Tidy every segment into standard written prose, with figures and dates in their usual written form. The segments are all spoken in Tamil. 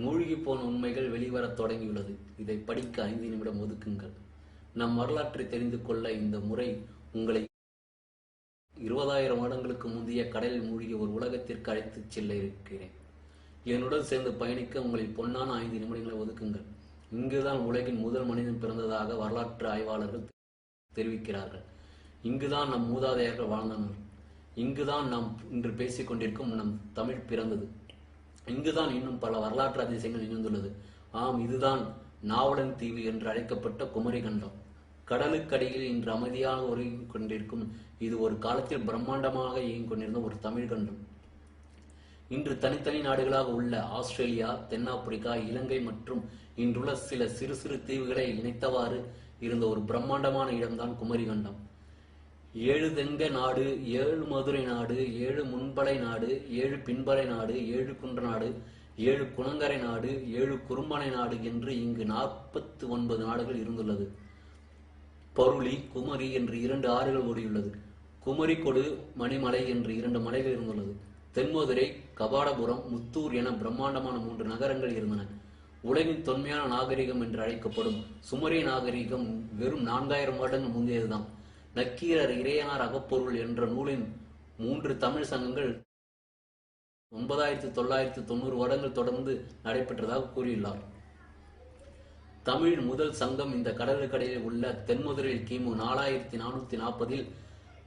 மூழ்கிப் போன உண்மைகள் வெளிவரத் தொடங்கியுள்ளது. இதை படிக்க 5 நிமிடம் ஒதுக்குங்கள். நம் வரலாற்றை தெரிந்து கொள்ள இந்த முறை உங்களை 20,000 வருடங்களுக்கு முந்தைய கடலில் மூழ்கிய ஒரு உலகத்திற்கு அழைத்துச் செல்ல இருக்கிறேன். என்னுடன் சேர்ந்து பயணிக்க உங்களின் பொன்னான 5 நிமிடங்களை ஒதுக்குங்கள். இங்குதான் உலகின் முதல் மனிதன் பிறந்ததாக வரலாற்று ஆய்வாளர்கள் தெரிவிக்கிறார்கள். இங்குதான் நம் மூதாதையர்கள் வாழ்ந்தனர். இங்குதான் நாம் இன்று பேசிக் கொண்டிருக்கும் நம் தமிழ் பிறந்தது. இங்குதான் இன்னும் பல வரலாற்று அதிசயங்கள் நிகழ்ந்துள்ளது. ஆம், இதுதான் நாவலன் தீவு என்று அழைக்கப்பட்ட குமரி கண்டம். கடலுக்கடியில் இன்று அமைதியாக உறங்கிக் கொண்டிருக்கும் இது ஒரு காலத்தில் பிரம்மாண்டமாக இயங்கிக் கொண்டிருந்த ஒரு தமிழ் கண்டம். இன்று தனித்தனி நாடுகளாக உள்ள ஆஸ்திரேலியா, தென்னாப்பிரிக்கா, இலங்கை மற்றும் இன்றுள்ள சில சிறு சிறு தீவுகளை இணைத்தவாறு இருந்த ஒரு பிரம்மாண்டமான இடம்தான் குமரி கண்டம். 7 தெங்க நாடு, 7 மதுரை நாடு, 7 முன்படை நாடு, 7 பின்படை நாடு, 7 குன்ற நாடு, 7 குணங்கரை நாடு, 7 குறும்பனை நாடு என்று இங்கு 49 நாடுகள் இருந்துள்ளது. பருளி, குமரி என்று 2 ஆறுகள் ஓடியுள்ளது. குமரி கொடு, மணிமலை என்று 2 மலைகள் இருந்துள்ளது. தென்மதுரை, கபாடபுரம், முத்தூர் என பிரம்மாண்டமான 3 நகரங்கள் இருந்தன. உலகின் தொன்மையான நாகரிகம் என்று அழைக்கப்படும் சுமரிய நாகரிகம் வெறும் 4000 வருடங்கள் முந்தையதுதான். நக்கீரர் இறையனார் அகப்பொருள் என்ற நூலின் 3 தமிழ் சங்கங்கள் 9990 வருடங்கள் தொடர்ந்து நடைபெற்றதாக கூறியுள்ளார். தமிழ் முதல் சங்கம் இந்த கடலுக்கடியில் உள்ள தென்மதுரையில் கிமு 4440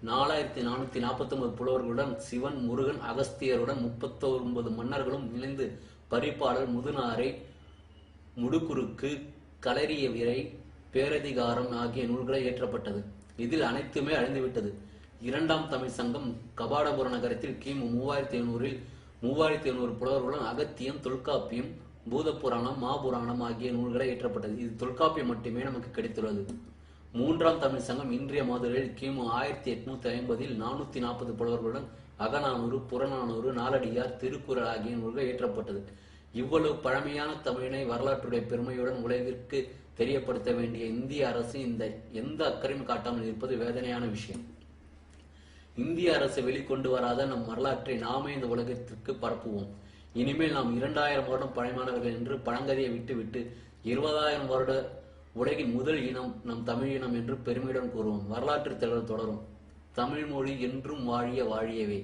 4449 புலவர்களுடன் சிவன், முருகன், அகஸ்தியருடன் 39 மன்னர்களும் இணைந்து பரிபாடல், முதுநாரை, முடுகுறுக்கு, களரிய விரை, பேரதிகாரம் ஆகிய நூல்களை இயற்றப்பட்டது. இதில் அனைத்துமே அழிந்துவிட்டது. 2ஆம் தமிழ் சங்கம் கபாடபுர நகரத்தில் கிமு 3700 புலவர்களுடன் அகத்தியம், தொல்காப்பியம், பூதப்புராணம், மாபுராணம் ஆகிய நூல்களை இயற்றப்பட்டது. இது தொல்காப்பியம் மட்டுமே நமக்கு கிடைத்துள்ளது. 3ஆம் தமிழ் சங்கம் இன்றைய மதுரையில் கிமு 1850 440 புலவர்களுடன் அகநானூறு, புறநானூறு, நாலடியார், திருக்குறள் ஆகிய நூல்கள் இயற்றப்பட்டது. இவ்வளவு பழமையான தமிழினை வரலாற்றுடைய பெருமையுடன் உலகிற்கு தெரியப்படுத்த வேண்டிய இந்திய அரசு எந்த அக்கறையும் காட்டாமல் இருப்பது வேதனையான விஷயம். இந்திய அரசு வெளிக்கொண்டு வராத நம் வரலாற்றை நாமே இந்த உலகத்திற்கு பரப்புவோம். இனிமேல் நாம் 2000 வருடம் பழமையானவர்கள் என்று பழங்கதையை விட்டுவிட்டு 20,000 வருட உலகின் முதல் இனம் நம் தமிழ் இனம் என்று பெருமையுடன் கூறுவோம். வரலாற்று தொடரும். தமிழ் மொழி என்றும் வாழிய வாழியவே.